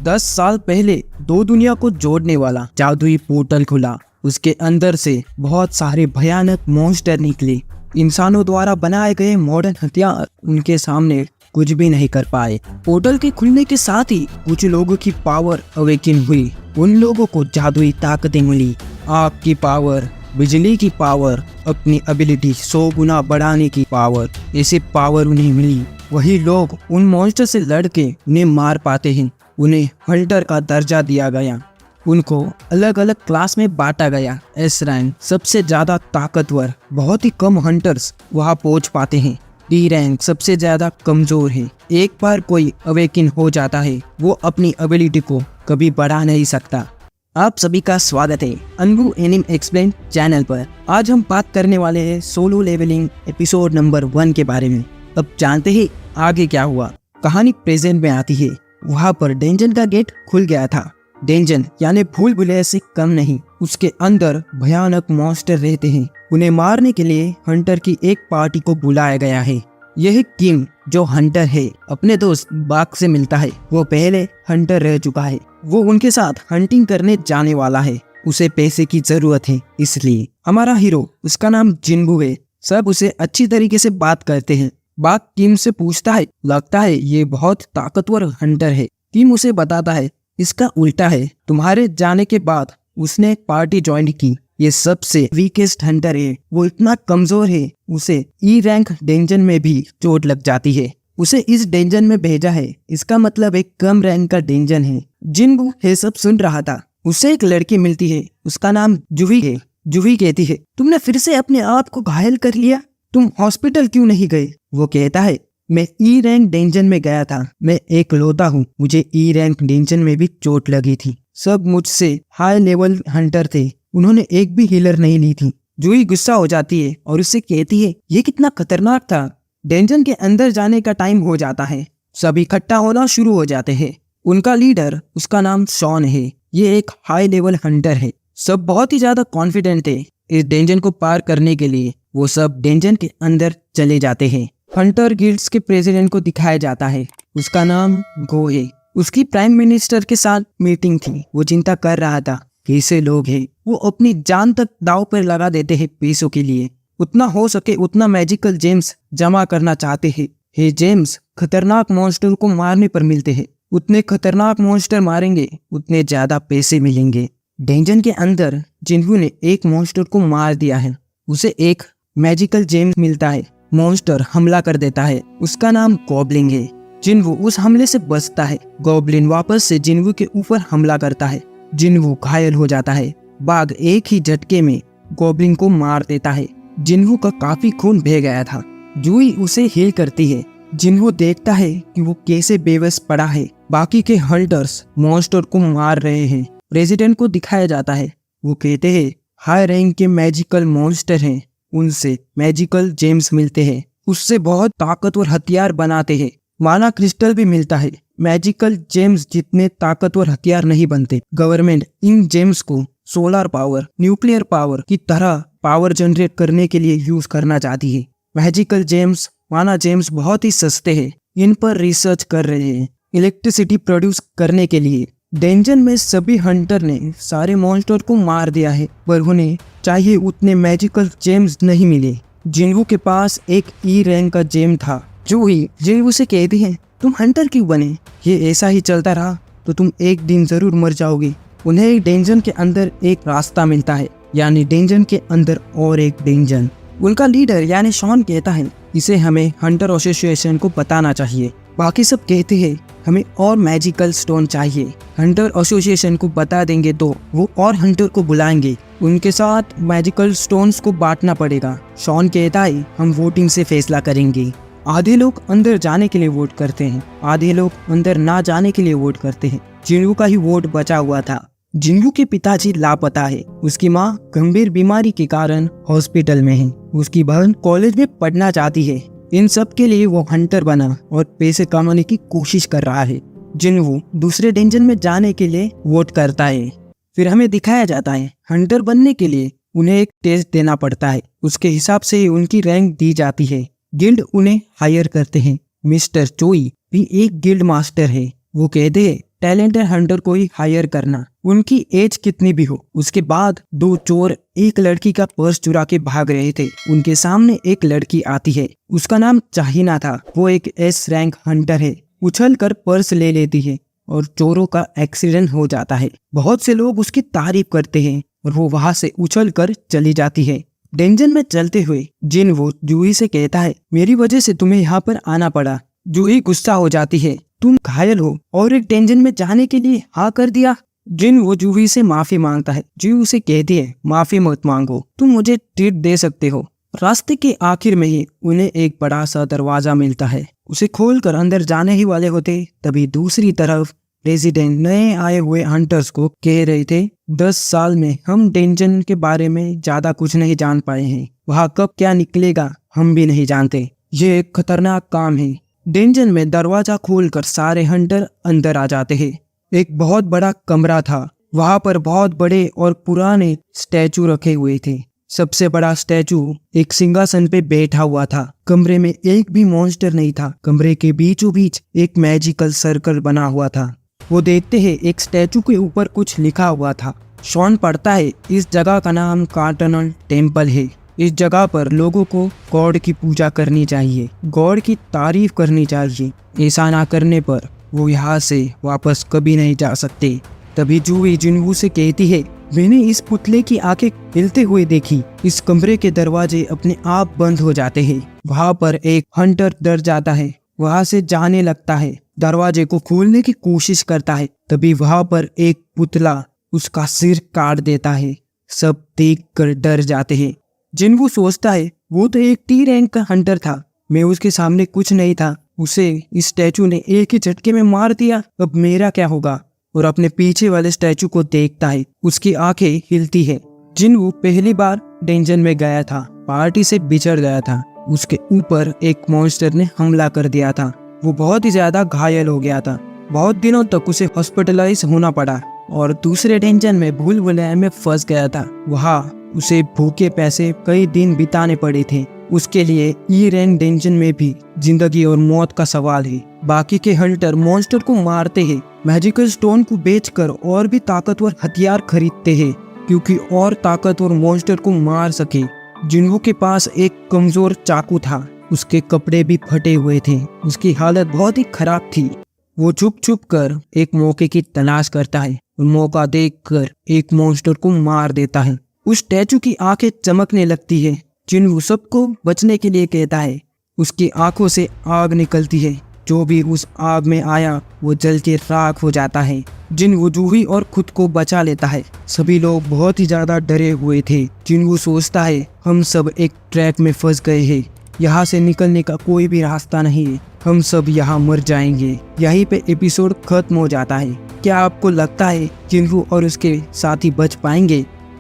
10 साल पहले दो दुनिया को जोड़ने वाला जादुई पोर्टल खुला। उसके अंदर से बहुत सारे भयानक मॉन्स्टर निकले। इंसानों द्वारा बनाए गए मॉडर्न हथियार उनके सामने कुछ भी नहीं कर पाए। पोर्टल के खुलने के साथ ही कुछ लोगों की पावर अवेकिन हुई। उन लोगों को जादुई ताकतें मिली, आग की पावर, बिजली की पावर, अपनी एबिलिटी 100 गुना बढ़ाने की पावर। ऐसी पावर उन्हें मिली। वही लोग उन मॉन्स्टर से लड़के उन्हें मार पाते हैं। उन्हें हंटर का दर्जा दिया गया। उनको अलग अलग क्लास में बांटा गया। एस रैंक सबसे ज्यादा ताकतवर, बहुत ही कम हंटर्स वहां पहुंच पाते हैं। डी रैंक सबसे ज्यादा कमजोर है। एक बार कोई अवेकिन हो जाता है, वो अपनी एबिलिटी को कभी बढ़ा नहीं सकता। आप सभी का स्वागत है अनबू एनिम एक्सप्लेन चैनल पर। आज हम बात करने वाले हैं सोलो लेवलिंग एपिसोड नंबर 1 के बारे में। अब जानते हैं आगे क्या हुआ। कहानी प्रेजेंट में आती है। वहाँ पर डेंजन का गेट खुल गया था। डेंजन यानी भूल भुलैया से कम नहीं, उसके अंदर भयानक मॉन्स्टर रहते हैं। उन्हें मारने के लिए हंटर की एक पार्टी को बुलाया गया है। यह किम जो हंटर है, अपने दोस्त बाघ से मिलता है। वो पहले हंटर रह चुका है। वो उनके साथ हंटिंग करने जाने वाला है। उसे पैसे की जरूरत है, इसलिए हमारा हीरो, उसका नाम जिनबू है, सब उसे अच्छी तरीके से बात करते हैं। बाघ किम से पूछता है, लगता है ये बहुत ताकतवर हंटर है। किम उसे बताता है इसका उल्टा है। तुम्हारे जाने के बाद उसने एक पार्टी ज्वाइन की। ये सबसे वीकेस्ट हंटर है। वो इतना कमजोर है, उसे ई रैंक डेंजन में भी चोट लग जाती है। उसे इस डेंजन में भेजा है, इसका मतलब एक कम रैंक का डेंजन है। जिनबू ये सब सुन रहा था। उसे एक लड़की मिलती है, उसका नाम जूही है। जूही कहती है, तुमने फिर से अपने आप को घायल कर लिया, तुम हॉस्पिटल क्यों नहीं गए? वो कहता है, मैं ई रैंक डेंजन में गया था। मैं एक लौता हूँ, मुझे ई रैंक डेंजन में भी चोट लगी थी। सब मुझसे हाई लेवल हंटर थे, उन्होंने एक भी हीलर नहीं ली थी। जूही गुस्सा हो जाती है और उससे कहती है, ये कितना खतरनाक था। डेंजन के अंदर जाने का टाइम हो जाता है। सभी इकट्ठा होना शुरू हो जाते हैं। उनका लीडर, उसका नाम शॉन है। ये एक हाई लेवल हंटर है। सब बहुत ही ज्यादा कॉन्फिडेंट थे इस डेंजन को पार करने के लिए। वो सब डेंजन के अंदर चले जाते हैं। हंटर गिल्ड्स के प्रेसिडेंट को दिखाया जाता है, उसका नाम गो है। उसकी प्राइम मिनिस्टर के साथ मीटिंग थी। वो चिंता कर रहा था कैसे लोग हैं, वो अपनी जान तक दांव पर लगा देते हैं पैसों के लिए। उतना हो सके उतना मैजिकल जेम्स जमा करना चाहते हैं। ये जेम्स खतरनाक मॉन्स्टर को मारने पर मिलते हैं। उतने खतरनाक मॉन्स्टर मारेंगे उतने ज्यादा पैसे मिलेंगे। डेंजन के अंदर जिनबू ने एक मॉन्स्टर को मार दिया है। उसे एक मैजिकल जेम्स मिलता है। मॉन्स्टर हमला कर देता है, उसका नाम गॉब्लिन है। जिनबू उस हमले से बचता है। गॉब्लिन वापस से जिनबू के ऊपर हमला करता है। जिनबू घायल हो जाता है। बाघ एक ही झटके में गॉब्लिन को मार देता है। जिनबू का काफी खून बह गया था। जूही उसे हील करती है। जिनबू देखता है कि वो कैसे बेबस पड़ा है। बाकी के हंटर्स मॉन्स्टर को मार रहे हैं। प्रेसिडेंट को दिखाया जाता है। वो कहते हैं हाई रैंक के मैजिकल मॉन्स्टर हैं, उनसे मैजिकल जेम्स मिलते हैं, उससे बहुत ताकतवर हथियार बनाते हैं। माना क्रिस्टल भी मिलता है। मैजिकल जेम्स जितने ताकतवर हथियार नहीं बनते। गवर्नमेंट इन जेम्स को सोलर पावर, न्यूक्लियर पावर की तरह पावर जनरेट करने के लिए यूज करना चाहती है। मैजिकल जेम्स, माना जेम्स बहुत ही सस्ते हैं। इन पर रिसर्च कर रहे हैं इलेक्ट्रिसिटी प्रोड्यूस करने के लिए। डेंजन में सभी हंटर ने सारे मॉन्स्टर को मार दिया है, पर उन्हें चाहिए उतने मैजिकल जेम्स नहीं मिले। जिनबू के पास एक ई रैंक का जेम था। जूही जिनबू से कहती है, तुम हंटर क्यों बने? ये ऐसा ही चलता रहा तो तुम एक दिन जरूर मर जाओगे। उन्हें डेंजन के अंदर एक रास्ता मिलता है, यानी डेंजन के अंदर और एक डेंजन। उनका लीडर यानी शॉन कहता है, इसे हमें हंटर एसोसिएशन को बताना चाहिए। बाकी सब कहते हैं हमें और मैजिकल स्टोन चाहिए। हंटर एसोसिएशन को बता देंगे तो वो और हंटर को बुलाएंगे, उनके साथ मैजिकल स्टोन्स को बांटना पड़ेगा। शॉन कहता है हम वोटिंग से फैसला करेंगे। आधे लोग अंदर जाने के लिए वोट करते हैं, आधे लोग अंदर ना जाने के लिए वोट करते हैं। जिनबू का ही वोट बचा हुआ था। जिनबू के पिताजी लापता है। उसकी माँ गंभीर बीमारी के कारण हॉस्पिटल में है। उसकी बहन कॉलेज में पढ़ना चाहती है। इन सब के लिए वो हंटर बना और पैसे कमाने की कोशिश कर रहा है। जिनबू दूसरे डेंजन में जाने के लिए वोट करता है। फिर हमें दिखाया जाता है हंटर बनने के लिए उन्हें एक टेस्ट देना पड़ता है। उसके हिसाब से उनकी रैंक दी जाती है। गिल्ड उन्हें हायर करते हैं। मिस्टर चोई भी एक गिल्ड मास्टर है। वो कहते हैं टैलेंटेड हंटर को ही हायर करना, उनकी एज कितनी भी हो। उसके बाद दो चोर एक लड़की का पर्स चुरा के भाग रहे थे। उनके सामने एक लड़की आती है, उसका नाम चाहिना था। वो एक एस रैंक हंटर है। उछल कर पर्स ले लेती है और चोरों का एक्सीडेंट हो जाता है। बहुत से लोग उसकी तारीफ करते हैं और वो वहां से उछल कर चली जाती है। डेंजन में चलते हुए जिनवू जूही से कहता है, मेरी वजह से तुम्हें यहाँ पर आना पड़ा। जूही गुस्सा हो जाती है, तुम घायल हो और एक डेंजन में जाने के लिए हाँ कर दिया। जिनवू जूही से माफी मांगता है। जूही उसे कहती है, माफी मत मांगो, तुम मुझे ट्रीट दे सकते हो। रास्ते के आखिर में ही उन्हें एक बड़ा सा दरवाजा मिलता है। उसे खोलकर अंदर जाने ही वाले होते, तभी दूसरी तरफ रेजिडेंट नए आए हुए हंटर्स को कह रहे थे, 10 साल में हम डेंजन के बारे में ज्यादा कुछ नहीं जान पाए हैं। वहाँ कब क्या निकलेगा हम भी नहीं जानते। ये एक खतरनाक काम है। डेंजन में दरवाजा खोलकर सारे हंटर अंदर आ जाते हैं। एक बहुत बड़ा कमरा था। वहाँ पर बहुत बड़े और पुराने स्टैचू रखे हुए थे। सबसे बड़ा स्टैचू एक सिंहासन पे बैठा हुआ था। कमरे में एक भी मॉन्स्टर नहीं था। कमरे के बीचों बीच एक मैजिकल सर्कल बना हुआ था। वो देखते हैं एक स्टैचू के ऊपर कुछ लिखा हुआ था। शॉन पढ़ता है, इस जगह का नाम कार्टनल टेम्पल है। इस जगह पर लोगों को गॉड की पूजा करनी चाहिए, गॉड की तारीफ करनी चाहिए। ऐसा ना करने पर वो यहाँ से वापस कभी नहीं जा सकते। तभी जूही जिनवू से कहती है, मैंने इस पुतले की आंखें हिलते हुए देखी। इस कमरे के दरवाजे अपने आप बंद हो जाते हैं। वहाँ पर एक हंटर डर जाता है, वहाँ से जाने लगता है, दरवाजे को खोलने की कोशिश करता है। तभी वहाँ पर एक पुतला उसका सिर काट देता है। सब देखकर डर जाते हैं। जिनवू सोचता है, वो तो एक टी रैंक का हंटर था, मैं उसके सामने कुछ नहीं था। उसे इस स्टैचू ने एक ही झटके में मार दिया, अब मेरा क्या होगा। और अपने पीछे वाले स्टैचू को देखता है, उसकी आंखें हिलती है। जिनवू पहली बार डेंजन में गया था, पार्टी से बिछड़ गया था। उसके ऊपर एक मॉन्स्टर ने हमला कर दिया था। वो बहुत ही ज्यादा घायल हो गया था। बहुत दिनों तक उसे हॉस्पिटलाइज होना पड़ा और दूसरे डेंजन में भूल भुलैया में फंस गया था। वहाँ उसे भूखे पैसे कई दिन बिताने पड़े थे। उसके लिए ई रैंक डेंजन में भी जिंदगी और मौत का सवाल है। बाकी के हंटर मॉन्स्टर को मारते हैं, मैजिकल स्टोन को बेचकर और भी ताकतवर हथियार खरीदते हैं, क्योंकि और ताकतवर मॉन्स्टर को मार सके। जिनवू के पास एक कमजोर चाकू था, उसके कपड़े भी फटे हुए थे, उसकी हालत बहुत ही खराब थी। वो छुप छुप कर एक मौके की तलाश करता है और मौका देखकर एक मॉन्स्टर को मार देता है। उस स्टैचू की आंखें चमकने लगती है। जिनवू सबको बचने के लिए कहता है। उसकी आंखों से आग निकलती है। जो भी उस आग में आया वो जल के राख हो जाता है। जिनवू जूही और खुद को बचा लेता है। सभी लोग बहुत ही ज्यादा डरे हुए थे। जिनवू सोचता है, हम सब एक ट्रैप में फंस गए हैं, यहाँ से निकलने का कोई भी रास्ता नहीं है, हम सब यहाँ मर जाएंगे। यहीं पे एपिसोड खत्म हो जाता है। क्या आपको लगता है जिनवू और उसके साथी बच पाएंगे?